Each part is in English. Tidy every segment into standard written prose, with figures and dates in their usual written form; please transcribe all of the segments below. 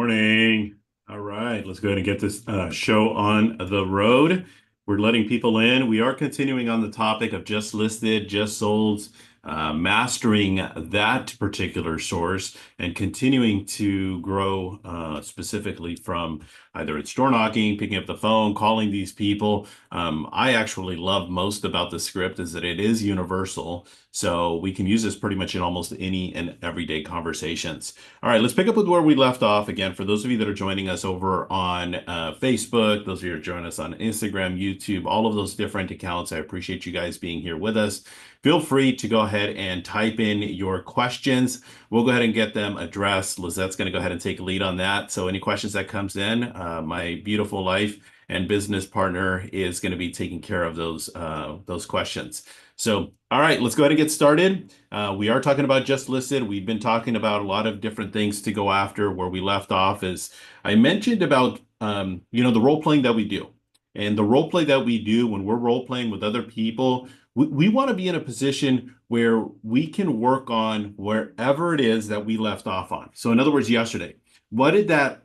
Morning. All right, let's go ahead and get this show on the road. We're letting people in. We are continuing on the topic of just listed, just sold, mastering that particular source and continuing to grow specifically from either it's door knocking, picking up the phone, calling these people. I actually love most about the script is that it is universal. So we can use this pretty much in almost any and everyday conversations. All right, let's pick up with where we left off. Again, for those of you that are joining us over on Facebook, those of you who are joining us on Instagram, YouTube, all of those different accounts, I appreciate you guys being here with us. Feel free to go ahead and type in your questions. We'll go ahead and get them addressed. Lizette's going to go ahead and take a lead on that. So any questions that comes in, my beautiful life and business partner is going to be taking care of those questions. So, all right, let's go ahead and get started. We are talking about just listed. We've been talking about a lot of different things to go after. Where we left off is I mentioned about, the role playing that we do. And the role play that we do when we're role playing with other people, we want to be in a position where we can work on wherever it is that we left off on. So in other words, yesterday, what did that,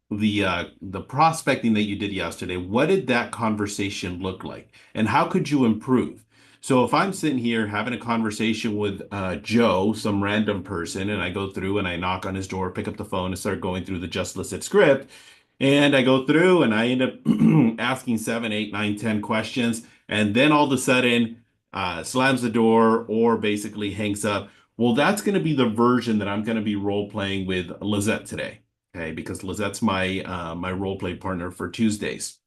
the prospecting that you did yesterday, what did that conversation look like? And how could you improve? So if I'm sitting here having a conversation with Joe, some random person, and I go through and I knock on his door, pick up the phone and start going through the just listed script, and I go through and I end up asking 7, 8, 9, 10 questions, and then all of a sudden slams the door or basically hangs up. Well, that's going to be the version that I'm going to be role playing with Lizette today, okay? Because Lizette's my role play partner for Tuesdays.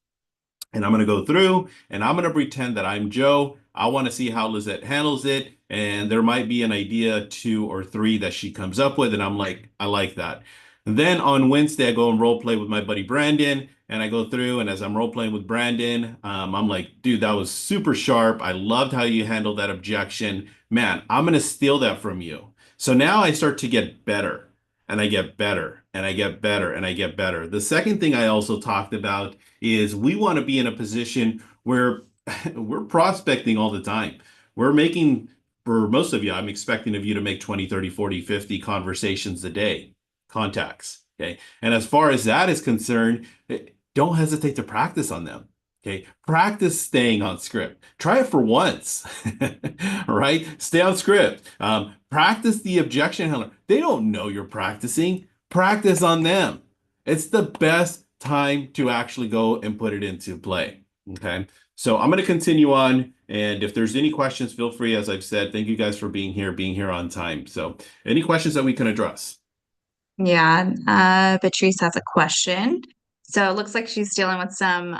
And I'm going to go through and I'm going to pretend that I'm Joe. I want to see how Lizette handles it. And there might be an idea, 2 or 3 that she comes up with. And I'm like, I like that. And then on Wednesday, I go and role play with my buddy Brandon. And I go through, and as I'm role playing with Brandon, I'm like, dude, that was super sharp. I loved how you handled that objection. Man, I'm going to steal that from you. So now I start to get better, and I get better, and I get better, and I get better. The second thing I also talked about is we want to be in a position where we're prospecting all the time. We're making, for most of you, I'm expecting of you to make 20, 30, 40, 50 conversations a day, contacts. Okay. And as far as that is concerned, don't hesitate to practice on them. Okay. Practice staying on script. Try it for once. Right? Stay on script. Practice the objection handler. They don't know you're practicing. Practice on them. It's the best time to actually go and put it into play. Okay. So I'm going to continue on. And if there's any questions, feel free. As I've said, thank you guys for being here on time. So any questions that we can address? Yeah, Patrice has a question. So it looks like she's dealing with some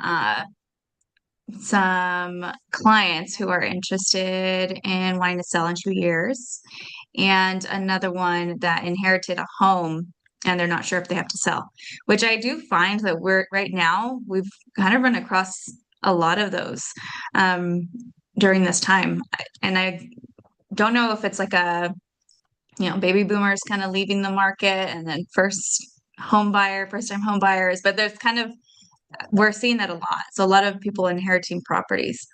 clients who are interested in wanting to sell in 2 years, and another one that inherited a home and they're not sure if they have to sell. Which I do find that we're right now we've kind of run across a lot of those um, during this time, and I don't know if it's like baby boomers kind of leaving the market and then first time home buyers, but there's kind of, we're seeing that a lot. So a lot of people inheriting properties.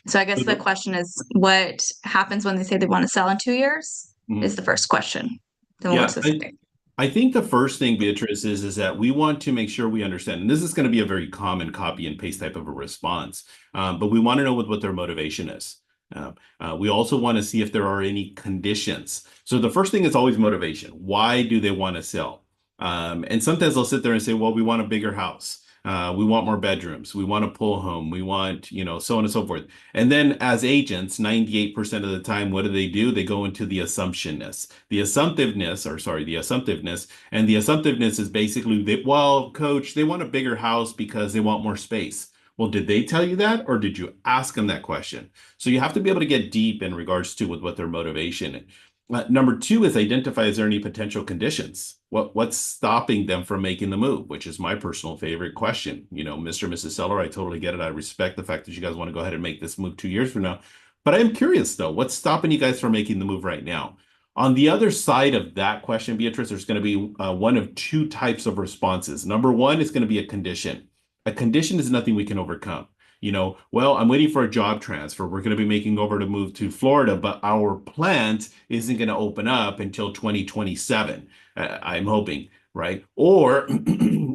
So I guess the question is, what happens when they say they want to sell in 2 years Mhm. is the first question. Then more Yeah, specific. I think the first thing, Beatrice, is that we want to make sure we understand, and this is going to be a very common copy and paste type of a response, but we want to know what their motivation is. We also want to see if there are any conditions. So the first thing is always motivation. Why do they want to sell? And sometimes they'll sit there and say, well, we want a bigger house. We want more bedrooms. We want a pool home. We want, so on and so forth. And then as agents, 98% of the time, what do? They go into the assumptionness. The assumptiveness, and the assumptiveness is basically, well, coach, they want a bigger house because they want more space. Well, did they tell you that, or did you ask them that question? So you have to be able to get deep in regards to with what their motivation. Number 2 is identify, is there any potential conditions? What's stopping them from making the move, which is my personal favorite question. Mr. and Mrs. Seller, I totally get it. I respect the fact that you guys want to go ahead and make this move 2 years from now. But I am curious, though, what's stopping you guys from making the move right now? On the other side of that question, Beatrice, there's going to be one of 2 types of responses. Number 1 is going to be a condition. A condition is nothing we can overcome. Well, I'm waiting for a job transfer. We're going to be making over to move to Florida, but our plant isn't going to open up until 2027. I'm hoping. right? Or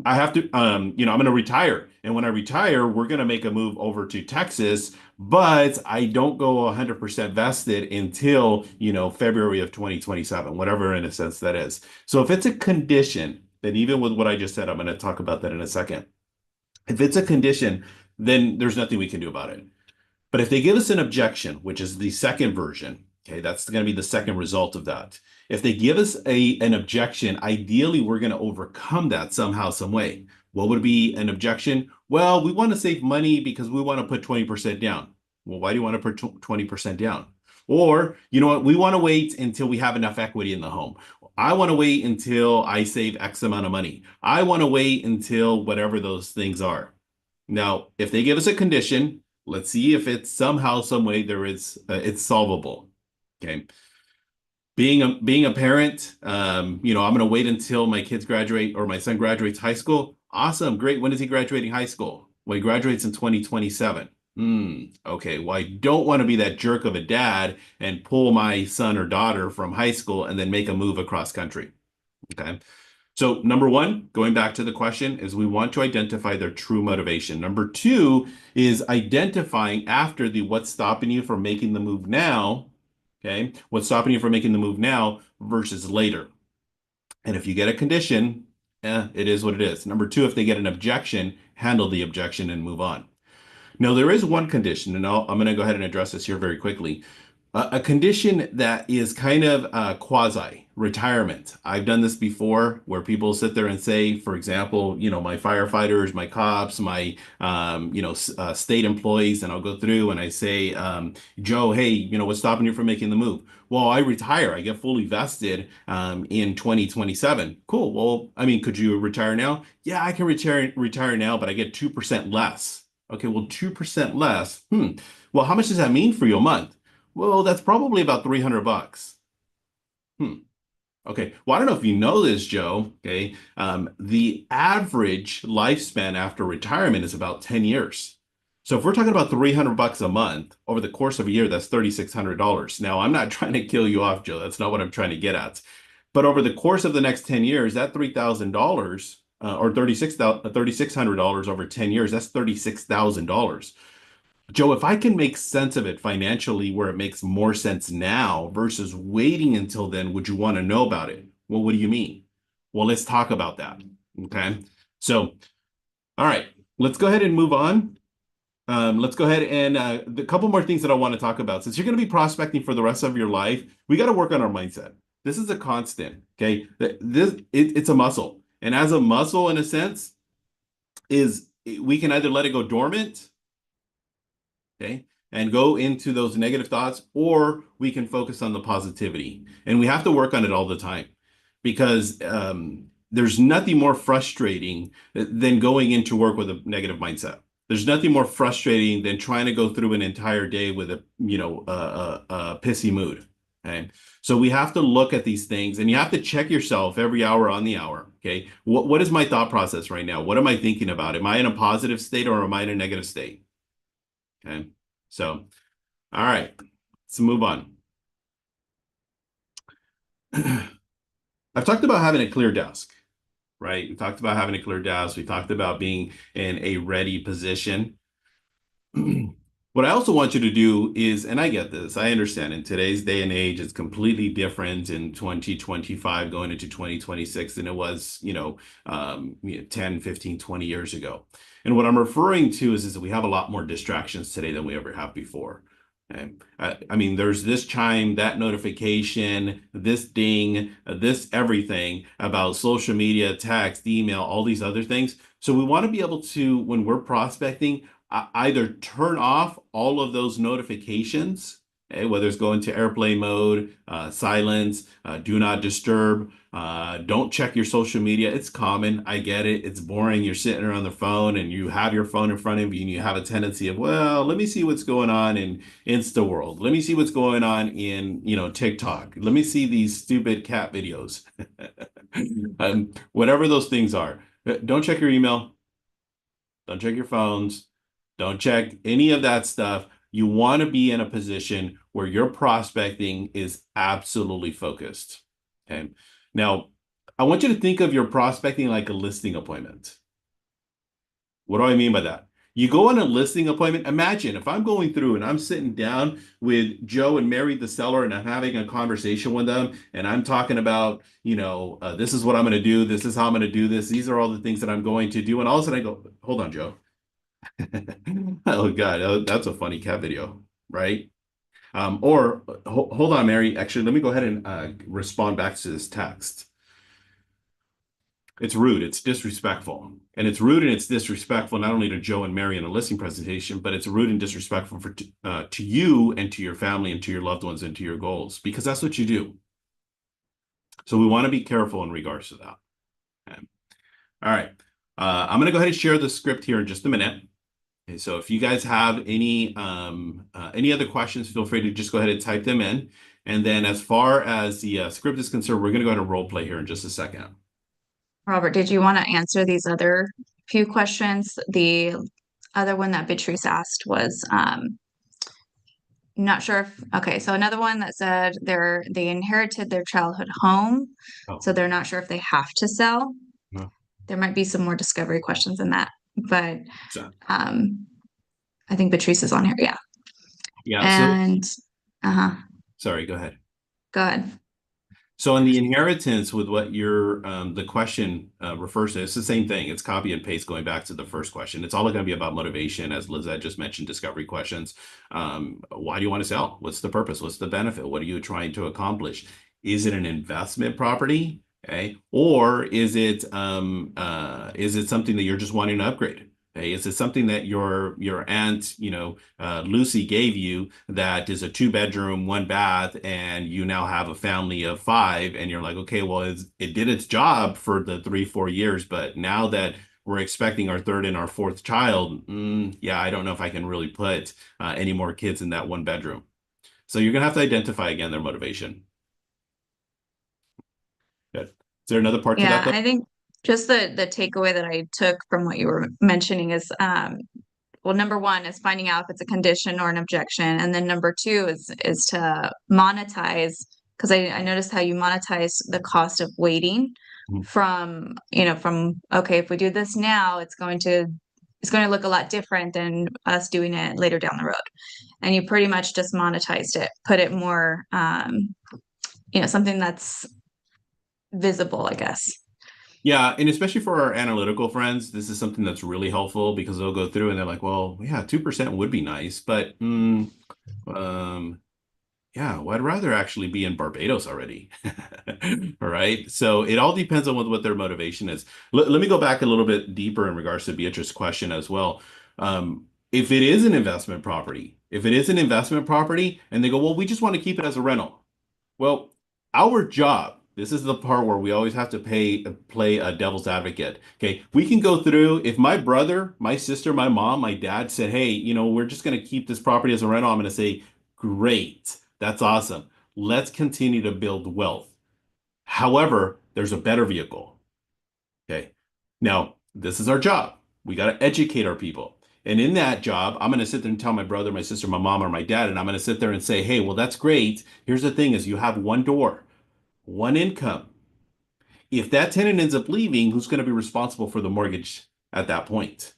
I have to, I'm going to retire. And when I retire, we're going to make a move over to Texas, but I don't go 100% vested until, February of 2027, whatever in a sense that is. So if it's a condition, then even with what I just said, I'm going to talk about that in a second. If it's a condition, then there's nothing we can do about it. But if they give us an objection, which is the second version, okay, that's going to be the second result of that. If they give us an objection, ideally we're going to overcome that somehow, some way. What would be an objection? Well, we want to save money because we want to put 20% down. Well, why do you want to put 20% down? Or, you know what, we want to wait until we have enough equity in the home. I want to wait until I save X amount of money. I want to wait until whatever those things are. Now, if they give us a condition, let's see if it's somehow, some way it's solvable. Okay. Being a parent, I'm going to wait until my kids graduate or my son graduates high school. Awesome. Great. When is he graduating high school? Well, he graduates in 2027. Okay. Well, I don't want to be that jerk of a dad and pull my son or daughter from high school and then make a move across country. Okay. So number one, going back to the question, is we want to identify their true motivation. Number two is identifying after the what's stopping you from making the move now, okay? What's stopping you from making the move now versus later. And if you get a condition, it is what it is. Number two, if they get an objection, handle the objection and move on. Now, there is one condition, and I'm going to go ahead and address this here very quickly. A condition that is kind of quasi retirement. I've done this before where people sit there and say, for example, my firefighters, my cops, my, state employees, and I'll go through and I say, Joe, hey, what's stopping you from making the move? Well, I retire. I get fully vested in 2027. Cool. Well, I mean, could you retire now? Yeah, I can retire now, but I get 2% less. Okay, well, 2% less. Well, how much does that mean for you a month? Well, that's probably about 300 bucks. Hmm. Okay. Well, I don't know if you know this, Joe. Okay. The average lifespan after retirement is about 10 years. So if we're talking about 300 bucks a month over the course of a year, that's $3,600. Now, I'm not trying to kill you off, Joe. That's not what I'm trying to get at. But over the course of the next 10 years, that $3,000 or $3,600 over 10 years, that's $36,000. Joe, if I can make sense of it financially where it makes more sense now versus waiting until then, would you want to know about it? Well, what do you mean? Well, let's talk about that. Okay. So, all right, let's go ahead and move on. Let's go ahead and a couple more things that I want to talk about. Since you're going to be prospecting for the rest of your life, we got to work on our mindset. This is a constant. Okay. It's a muscle. And as a muscle, in a sense, is we can either let it go dormant, okay, and go into those negative thoughts, or we can focus on the positivity. And we have to work on it all the time because there's nothing more frustrating than going into work with a negative mindset. There's nothing more frustrating than trying to go through an entire day with a pissy mood. Okay. So we have to look at these things and you have to check yourself every hour on the hour. Okay. What is my thought process right now? What am I thinking about? Am I in a positive state or am I in a negative state? Okay. So, all right, let's move on. I've talked about having a clear desk, right? We talked about having a clear desk. We talked about being in a ready position. What I also want you to do is, and I get this, I understand in today's day and age, it's completely different in 2025 going into 2026 than it was, 10, 15, 20 years ago. And what I'm referring to is that we have a lot more distractions today than we ever have before. And I mean, there's this chime, that notification, this ding, this everything about social media, text, email, all these other things. So we want to be able to, when we're prospecting, either turn off all of those notifications, okay, whether it's going to airplane mode, silence, do not disturb, don't check your social media. It's common. I get it. It's boring. You're sitting around the phone and you have your phone in front of you and you have a tendency of, well, let me see what's going on in Insta world. Let me see what's going on in, TikTok. Let me see these stupid cat videos. Whatever those things are. Don't check your email. Don't check your phones. Don't check any of that stuff. You want to be in a position where your prospecting is absolutely focused. Okay. Now, I want you to think of your prospecting like a listing appointment. What do I mean by that? You go on a listing appointment. Imagine if I'm going through and I'm sitting down with Joe and Mary, the seller, and I'm having a conversation with them, and I'm talking about, this is what I'm going to do. This is how I'm going to do this. These are all the things that I'm going to do. And all of a sudden I go, hold on, Joe. Oh, God, that's a funny cat video, right? Or hold on, Mary. Actually, let me go ahead and respond back to this text. It's rude. It's disrespectful. And it's rude and it's disrespectful not only to Joe and Mary in a listing presentation, but it's rude and disrespectful to you and to your family and to your loved ones and to your goals, because that's what you do. So we want to be careful in regards to that. Okay. All right. I'm going to go ahead and share the script here in just a minute. Okay, so if you guys have any other questions, feel free to just go ahead and type them in. And then as far as the script is concerned, we're going to go ahead and role play here in just a second. Robert, did you want to answer these other few questions? The other one that Beatrice asked was not sure if, okay, so another one that said they inherited their childhood home, Oh, so they're not sure if they have to sell. no. There might be some more discovery questions in that, but So, um I think Beatrice is on here. Yeah. yeah. So, And uh-huh. sorry, go ahead. Go ahead. So in the inheritance with what your the question refers to, it's the same thing. It's copy and paste going back to the first question. It's all going to be about motivation, as Lizette just mentioned, discovery questions. Why do you want to sell? What's the purpose? What's the benefit? What are you trying to accomplish? Is it an investment property? Okay. Or is it something that you're just wanting to upgrade? Okay. Is it something that your aunt, Lucy gave you that is a 2 bedroom, 1 bath, and you now have a family of 5, and you're like, okay, well, it did its job for the 3, 4 years, but now that we're expecting our third and our fourth child, yeah, I don't know if I can really put any more kids in that 1 bedroom. So you're gonna have to identify again their motivation. Good. Is there another part to that Yeah, though? I think just the takeaway that I took from what you were mentioning is well, number one is finding out if it's a condition or an objection. And then number two is to monetize, because I noticed how you monetize the cost of waiting Mhm. from okay, if we do this now, it's going to look a lot different than us doing it later down the road. And you pretty much just monetized it, put it more something that's visible, I guess. Yeah, and especially for our analytical friends, this is something that's really helpful because they'll go through and they're like, well, yeah, 2% would be nice, but um, yeah, well, I'd rather actually be in Barbados already. All right. So it all depends on what their motivation is. Let me go back a little bit deeper in regards to Beatrice's question as well. If it is an investment property, and they go, well, we just want to keep it as a rental. Well, our job, this is the part where we always have to play a devil's advocate. Okay. We can go through, if my brother, my sister, my mom, my dad said, hey, we're just going to keep this property as a rental, I'm going to say, great. That's awesome. Let's continue to build wealth. However, there's a better vehicle. Okay. Now, this is our job. We got to educate our people. And in that job, I'm going to sit there and tell my brother, my sister, my mom, or my dad, and I'm going to sit there and say, hey, well, that's great. Here's the thing is you have one door, one income. If that tenant ends up leaving, who's going to be responsible for the mortgage at that point?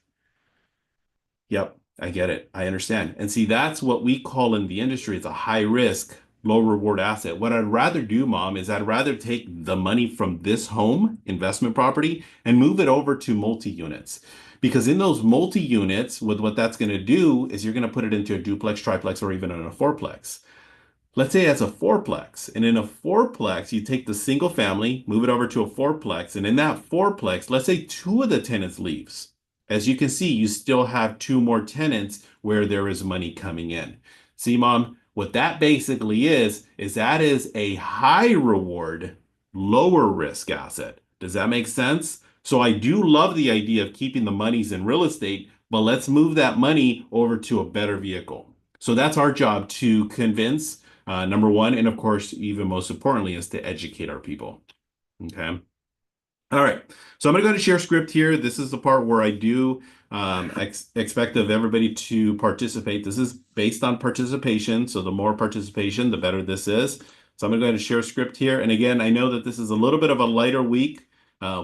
Yep, I get it. I understand. And see, that's what we call in the industry, it's a high risk, low reward asset. What I'd rather do, Mom, is I'd rather take the money from this home investment property and move it over to multi-units. Because in those multi-units, with what that's going to do is you're going to put it into a duplex, triplex, or even in a fourplex. Let's say it's a fourplex, and in a fourplex, you take the single family, move it over to a fourplex, and in that fourplex, let's say 2 of the tenants leaves. As you can see, you still have 2 more tenants where there is money coming in. See, Mom, what that basically is that is a high reward, lower risk asset. Does that make sense? So I do love the idea of keeping the monies in real estate, but let's move that money over to a better vehicle. So that's our job to convince number one, and of course, even most importantly, is to educate our people. Okay. All right. So I'm going to go to share script here. This is the part where I do expect of everybody to participate. This is based on participation. So the more participation, the better this is. So I'm going to go ahead and share script here. And again, I know that this is a little bit of a lighter week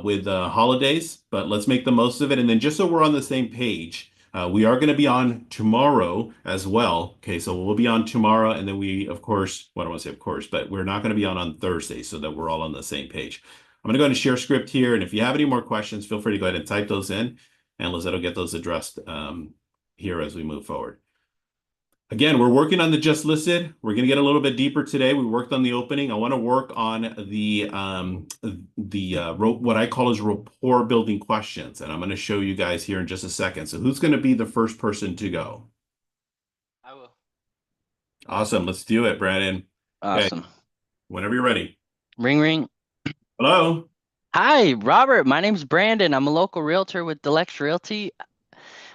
with holidays, but let's make the most of it. And then just so we're on the same page, we are going to be on tomorrow as well. Okay, so we'll be on tomorrow, and then we, of course, well, I don't want to say of course, but we're not going to be on Thursday so that we're all on the same page. I'm going to go ahead and share script here, and if you have any more questions, feel free to go ahead and type those in, and Lizette will get those addressed here as we move forward. Again, we're working on the just listed. We're going to get a little bit deeper today. We worked on the opening. I want to work on what I call as rapport building questions, and I'm going to show you guys here in just a second. So, who's going to be the first person to go? I will. Awesome. Let's do it, Brandon. Okay, Awesome. whenever you're ready. Ring, ring. Hello. Hi, Robert. My name's Brandon. I'm a local realtor with Deluxe Realty.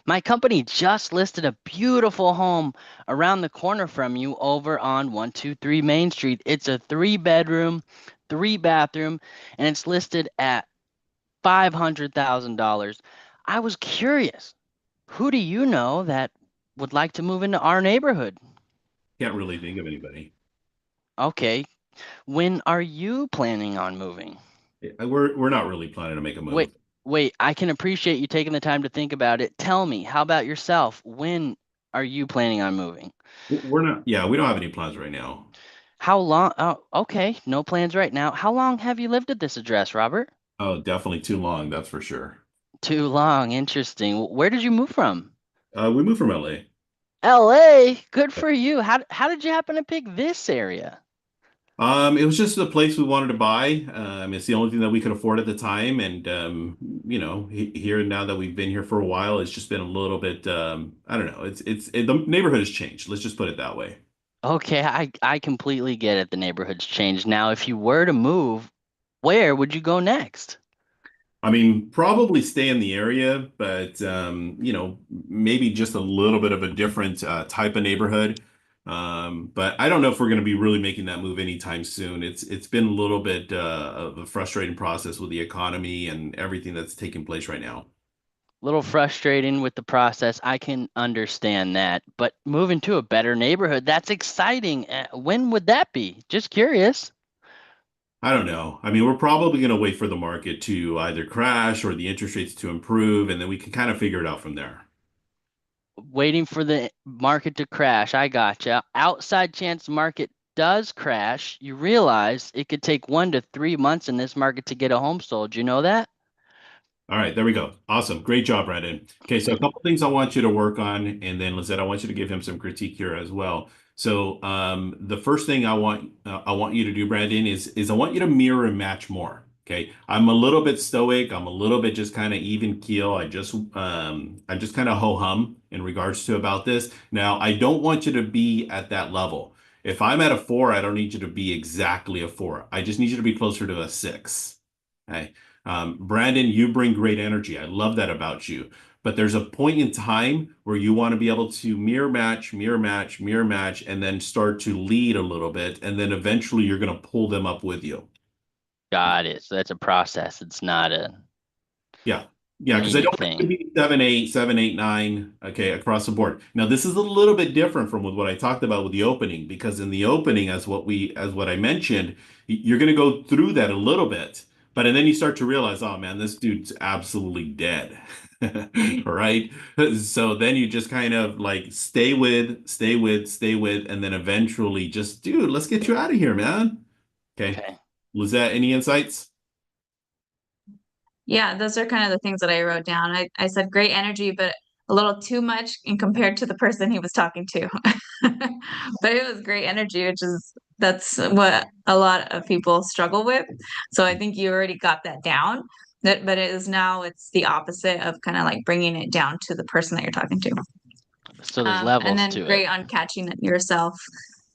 My company just listed a beautiful home around the corner from you over on 123 Main Street. It's a 3-bedroom, 3-bathroom, and it's listed at $500,000. I was curious, who do you know that would like to move into our neighborhood? Can't really think of anybody. Okay, when are you planning on moving? We're not really planning to make a Wait, move. wait, I can appreciate you taking the time to think about it. Tell me, how about yourself? When are you planning on moving? We're not. Yeah, we don't have any plans right now. How long? Oh, okay, no plans right now. How long have you lived at this address, Robert? Oh, definitely too long. That's for sure. Too long. Interesting. Where did you move from? We moved from LA. LA. Good for you. How did you happen to pick this area? It was just the place we wanted to buy. It's the only thing that we could afford at the time, and here now that we've been here for a while, it's just been a little bit. I don't know. The neighborhood has changed. Let's just put it that way. Okay, I completely get it. The neighborhood's changed. Now, if you were to move, where would you go next? I mean, probably stay in the area, but maybe just a little bit of a different type of neighborhood. But I don't know if we're going to be really making that move anytime soon. It's been a little bit of a frustrating process with the economy and everything that's taking place right now. Little frustrating with the process. I can understand that. But moving to a better neighborhood, that's exciting. When would that be? Just curious. I don't know. I mean, we're probably going to wait for the market to either crash or the interest rates to improve, and then we can kind of figure it out from there. Waiting for the market to crash. I gotcha. Outside chance market does crash, you realize it could take 1 to 3 months in this market to get a home sold. You know that? All right, there we go. Awesome. Great job, Brandon. Okay, so a couple things I want you to work on, and then Lizette, I want you to give him some critique here as well. So, the first thing I want you to do, Brandon, is I want you to mirror and match more. Okay, I'm a little bit stoic. I'm a little bit just kind of even keel. I just kind of ho hum in regards to about this. Now, I don't want you to be at that level. If I'm at a 4, I don't need you to be exactly a 4. I just need you to be closer to a 6. Okay. Brandon, you bring great energy. I love that about you. But there's a point in time where you want to be able to mirror match, mirror match, mirror match, and then start to lead a little bit. And then eventually you're going to pull them up with you. Got it. So that's a process. It's not a Yeah. Yeah, because I immediate don't want it to thing. be 7, 8, 7, 8, 9, okay, across the board. Now, this is a little bit different from what I talked about with the opening, because in the opening, as what I mentioned, you're going to go through that a little bit, but and then you start to realize, oh man, this dude's absolutely dead. All right. So then you just kind of like stay with, and then eventually just, dude, let's get you out of here, man. Okay. Okay. Was that any insights? Yeah, those are kind of the things that I wrote down. I said great energy, but a little too much in compared to the person he was talking to. But it was great energy, which is that's what a lot of people struggle with. So I think you already got that down. But it is now it's the opposite of kind of like bringing it down to the person that you're talking to. So there's And levels then to it. great on catching it yourself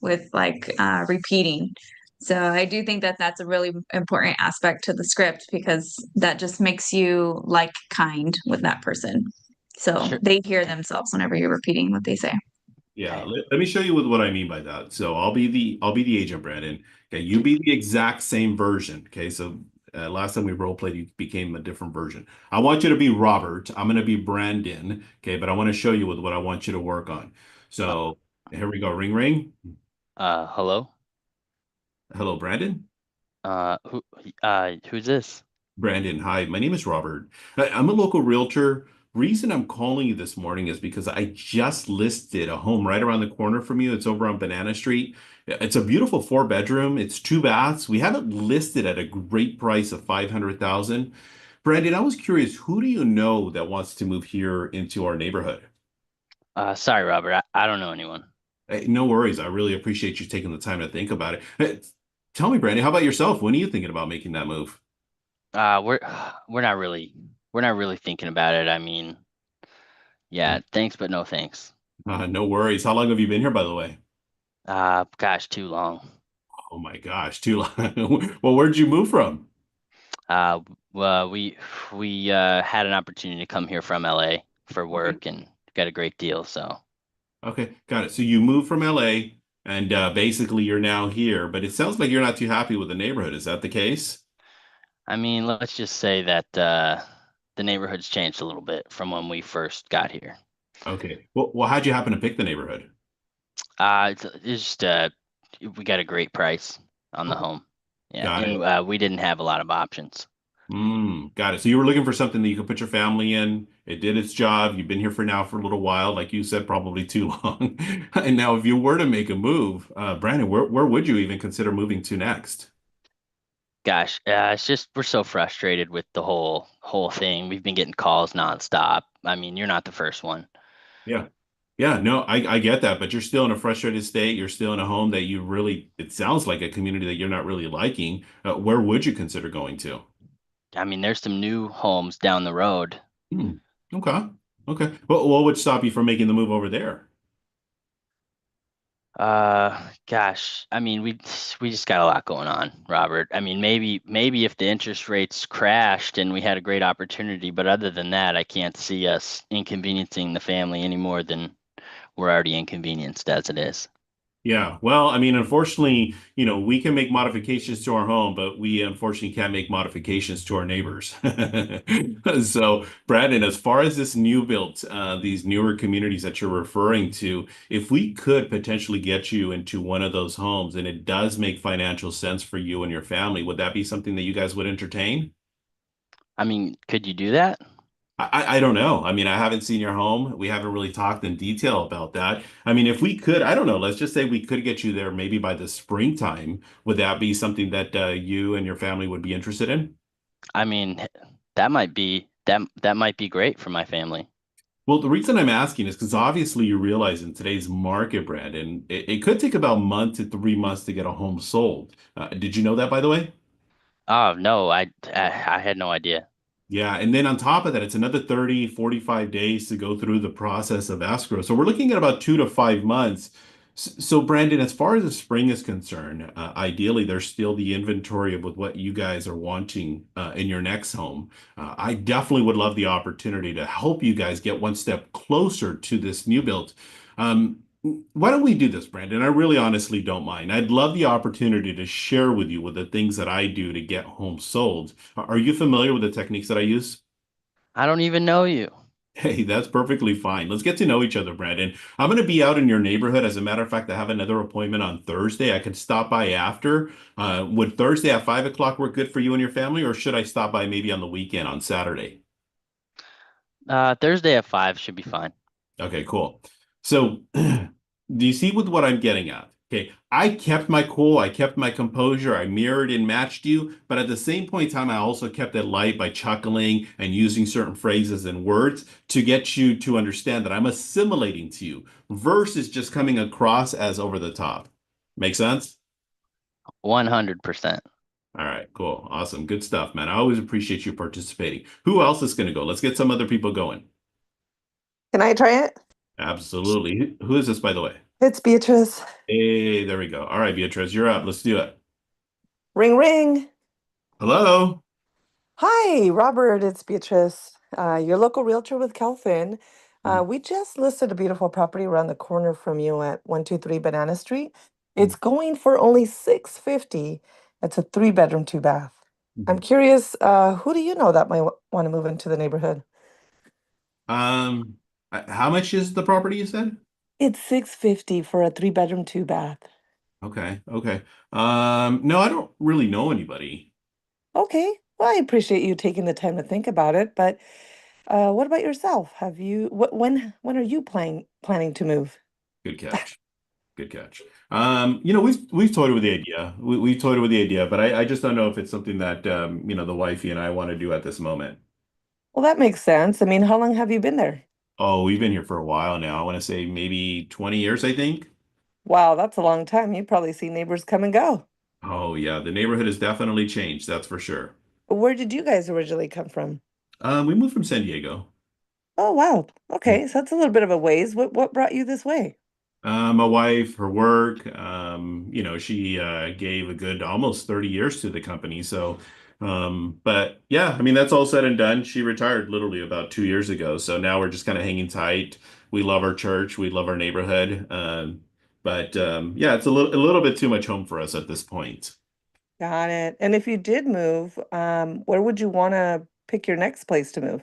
with like repeating. So I do think that that's a really important aspect to the script because that just makes you like kind with that person. So Sure. they hear themselves whenever you're repeating what they say. Yeah, Okay. let me show you what I mean by that. So I'll be the agent, Brandon. Okay, you be the exact same version. Okay, so last time we role played, you became a different version. I want you to be Robert. I'm going to be Brandon. Okay, but I want to show you with what I want you to work on. Uh, So here we go. Ring ring. hello? Hello, Brandon. Who's this? Brandon, hi. My name is Robert. I'm a local realtor. Reason I'm calling you this morning is because I just listed a home right around the corner from you. It's over on Banana Street. It's a beautiful four bedroom. It's two baths. We have it listed at a great price of 500,000. Brandon, I was curious, who do you know that wants to move here into our neighborhood? Sorry, Robert. I don't know anyone. Hey, no worries. I really appreciate you taking the time to think about it. Tell me, Brandon, how about yourself? When are you thinking about making that move? Uh, we're we're not really we're not really thinking about it. I mean, yeah, thanks, but no thanks. No worries. How long have you been here, by the way? Gosh, too long. Oh my gosh, too long. Well, where'd you move from? Uh, well, we had an opportunity to come here from LA for Okay. work and got a great deal. So, Okay, got it. So you moved from LA and basically you're now here, but it sounds like you're not too happy with the neighborhood. Is that the case? I mean, let's just say that the neighborhood's changed a little bit from when we first got here. Okay. Well, how'd you happen to pick the neighborhood? It's just we got a great price on the Okay. home. Yeah, Got and it. we didn't have a lot of options. Got it. So you were looking for something that you could put your family in. It did its job. You've been here for now for a little while, like you said, probably too long. And now, if you were to make a move, Brandon, where would you even consider moving to next? Gosh, it's just we're so frustrated with the whole thing. We've been getting calls nonstop. I mean, you're not the first one. Yeah. Yeah, no, I get that, but you're still in a frustrated state. You're still in a home that you really, it sounds like a community that you're not really liking. Where would you consider going to? I mean, there's some new homes down the road. Hmm. Okay. Okay. Well, what would stop you from making the move over there? Gosh, I mean, we just got a lot going on, Robert. I mean, maybe if the interest rates crashed and we had a great opportunity, but other than that, I can't see us inconveniencing the family any more than we're already inconvenienced as it is. Yeah, well, I mean, unfortunately, we can make modifications to our home, but we unfortunately can't make modifications to our neighbors. So, Brandon, as far as this new build, these newer communities that you're referring to, if we could potentially get you into one of those homes and it does make financial sense for you and your family, would that be something that you guys would entertain? I mean, could you do that? I don't know. I mean, I haven't seen your home. We haven't really talked in detail about that. I mean, if we could, I don't know, let's just say we could get you there maybe by the springtime. Would that be something that you and your family would be interested in? I mean, that might be great for my family. Well, the reason I'm asking is because obviously you realize in today's market, Brandon, it could take about a month to 3 months to get a home sold. Did you know that, by the way? Oh no, I had no idea. Yeah, and then on top of that, it's another 30, 45 days to go through the process of escrow. So we're looking at about 2 to 5 months. So Brandon, as far as the spring is concerned, ideally there's still the inventory of with what you guys are wanting in your next home. I definitely would love the opportunity to help you guys get one step closer to this new build. Um, why don't we do this, Brandon? I really honestly don't mind. I'd love the opportunity to share with you with the things that I do to get homes sold. Are you familiar with the techniques that I use? I don't even know you. Hey, that's perfectly fine. Let's get to know each other, Brandon. I'm going to be out in your neighborhood. As a matter of fact, I have another appointment on Thursday. I could stop by after. Would Thursday at 5 o'clock work good for you and your family, or should I stop by maybe on the weekend on Saturday? Thursday at 5 should be fine. Okay, cool. So, do you see with what I'm getting at? Okay, I kept my cool, I kept my composure, I mirrored and matched you, but at the same point in time, I also kept it light by chuckling and using certain phrases and words to get you to understand that I'm assimilating to you versus just coming across as over the top. Make sense? 100%. All right, cool. Awesome. Good stuff, man. I always appreciate you participating. Who else is going to go? Let's get some other people going. Can I try it? Absolutely. Who is this, by the way? It's Beatrice. Hey, there we go. All right, Beatrice, you're up. Let's do it. Ring, ring. Hello. Hi, Robert. It's Beatrice, your local realtor with Kelvin. Mm, We just listed a beautiful property around the corner from you at 123 Banana Street. mm, It's going for only 650. It's a three-bedroom, two bath. I'm mhm. curious, who do you know that might want to move into the neighborhood? Um, how much is the property you said? It's 650 for a three-bedroom, two bath. Okay. Okay. No, I don't really know anybody. Okay. Well, I appreciate you taking the time to think about it, but what about yourself? Have you when are you planning to move? Good catch. Good catch. We've toyed with the idea. We've toyed with the idea, but I just don't know if it's something that the wifey and I want to do at this moment. Well, that makes sense. I mean, how long have you been there? Oh, we've been here for a while now. I want to say maybe 20 years, I think. Wow, that's a long time. You probably see neighbors come and go. Oh yeah, the neighborhood has definitely changed, that's for sure. Where did you guys originally come from? We moved from San Diego. Oh, wow. Yeah. Okay, so that's a little bit of a ways. What brought you this way? My wife, her work, she gave a good almost 30 years to the company. So, but yeah, I mean, that's all said and done. She retired literally about 2 years ago. So now we're just kind of hanging tight. We love our church. We love our neighborhood. But yeah, it's a little bit too much home for us at this point. Got it. And if you did move, where would you want to pick your next place to move?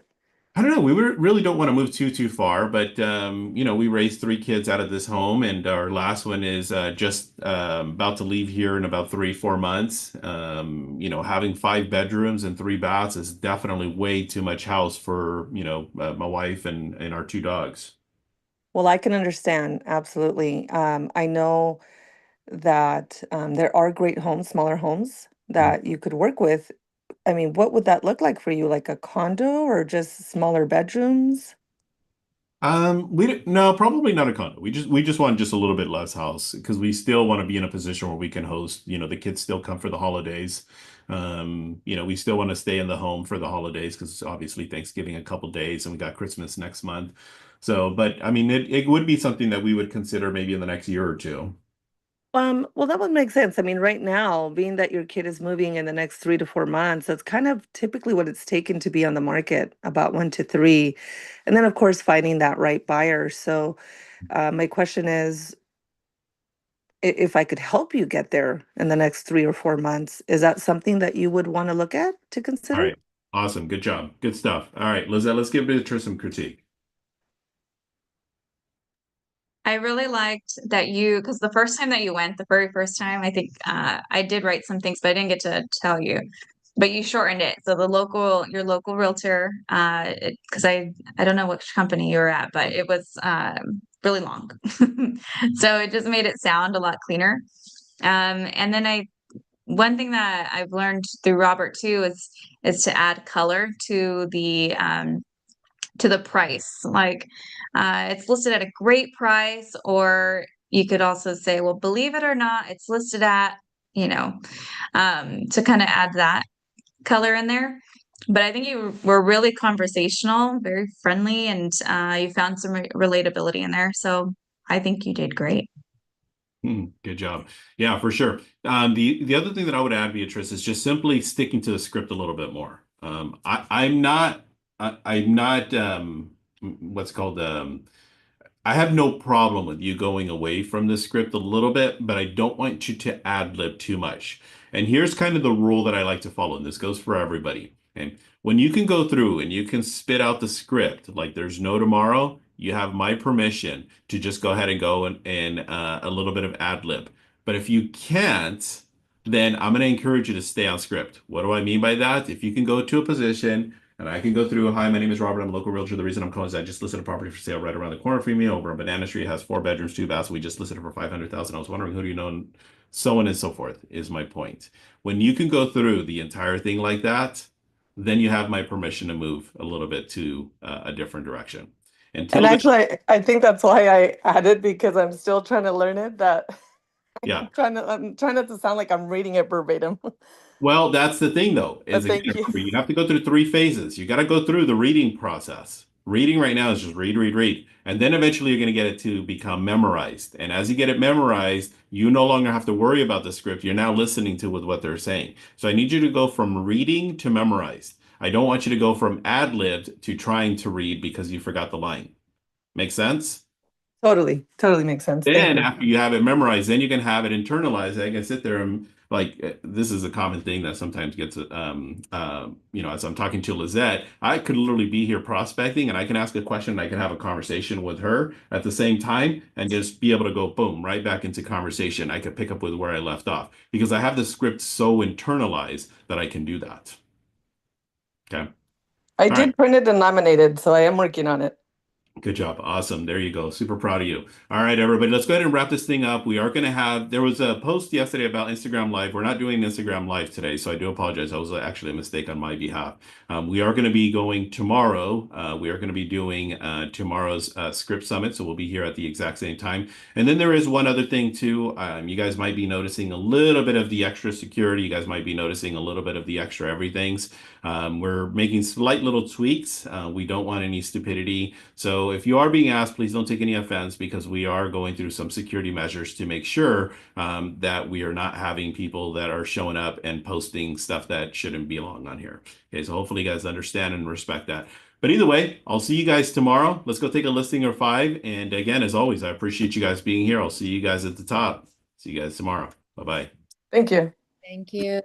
I don't know. Really don't want to move too far, but we raised three kids out of this home, and our last one is just about to leave here in about 3, 4 months. Having 5 bedrooms and 3 baths is definitely way too much house for my wife and our 2 dogs. Well, I can understand, absolutely. I know that there are great homes, smaller homes that you could work with. I mean, what would that look like for you? Like a condo or just smaller bedrooms? No, probably not a condo. We just want just a little bit less house because we still want to be in a position where we can host. The kids still come for the holidays. We still want to stay in the home for the holidays because obviously Thanksgiving a couple days and we got Christmas next month. So, but I mean, it would be something that we would consider maybe in the next year or two. Well, that would make sense. I mean, right now, being that your kid is moving in the next 3 to 4 months, that's kind of typically what it's taken to be on the market, about 1 to 3. And then, of course, finding that right buyer. So, my question is, if I could help you get there in the next 3 or 4 months, is that something that you would want to look at to All consider? right. Awesome. Good job. Good stuff. All right, Lizette, let's give Beatrice some critique. I really liked that because the first time that you went, the very first time, I think I did write some things, but I didn't get to tell you. But you shortened it. So your local realtor, because I don't know which company you were at, but it was really long. So it just made it sound a lot cleaner. And then one thing that I've learned through Robert too is to add color to the price. Like it's listed at a great price, or you could also say, well, believe it or not, it's listed at, you know, to kind of add that color in there. But I think you were really conversational, very friendly, and you found some relatability in there. So I think you did great. Good job. Yeah, for sure. The other thing that I would add, Beatrice, is just simply sticking to the script a little bit more. I'm not what's called I have no problem with you going away from the script a little bit, but I don't want you to ad lib too much. And here's kind of the rule that I like to follow, and this goes for everybody. And when you can go through and you can spit out the script like there's no tomorrow, you have my permission to just go ahead and go and a little bit of ad lib. But if you can't, then I'm going to encourage you to stay on script. What do I mean by that? If you can go to a position and I can go through, hi, my name is Robert. I'm a local realtor. The reason I'm calling is I just listed a property for sale right around the corner from me over on Banana Street. It has 4 bedrooms, 2 baths. We just listed it for 500,000. I was wondering who do you know, and so on and so forth is my point. When you can go through the entire thing like that, then you have my permission to move a little bit to a different direction. And Until then, actually, I think that's why I added because I'm still trying to learn it. That yeah. I'm trying not to sound like I'm reading it verbatim. Well, that's the thing though, is But again, thank you. remember, you have to go through 3 phases. You got to go through the reading process. Reading right now is just read, read, read. And then eventually you're going to get it to become memorized. And as you get it memorized, you no longer have to worry about the script. You're now listening to with what they're saying. So I need you to go from reading to memorized. I don't want you to go from ad-libbed to trying to read because you forgot the line. Make sense? Totally makes sense. Thank Then you. after you have it memorized, then you can have it internalized. I can sit there and this is a common thing that sometimes gets as I'm talking to Lizette, I could literally be here prospecting and I can ask a question and I can have a conversation with her at the same time and just be able to go boom right back into conversation. I could pick up with where I left off because I have the script so internalized that I can do that. Okay. I All right. did print it and laminate it, so I am working on it. Good job. Awesome. There you go. Super proud of you. All right, everybody, let's go ahead and wrap this thing up. We are going to there was a post yesterday about Instagram Live. We're not doing Instagram Live today, so I do apologize. That was actually a mistake on my behalf. We are going to be going tomorrow. We are going to be doing tomorrow's script summit, so we'll be here at the exact same time. And then there is one other thing too. You guys might be noticing a little bit of the extra security. You guys might be noticing a little bit of the extra everythings. We're making slight little tweaks. We don't want any stupidity. So if you are being asked, please don't take any offense because we are going through some security measures to make sure that we are not having people that are showing up and posting stuff that shouldn't belong on here. Okay, so hopefully you guys understand and respect that. But either way, I'll see you guys tomorrow. Let's go take a listing or 5. And again, as always, I appreciate you guys being here. I'll see you guys at the top. See you guys tomorrow. Bye-bye. Thank you. Thank you.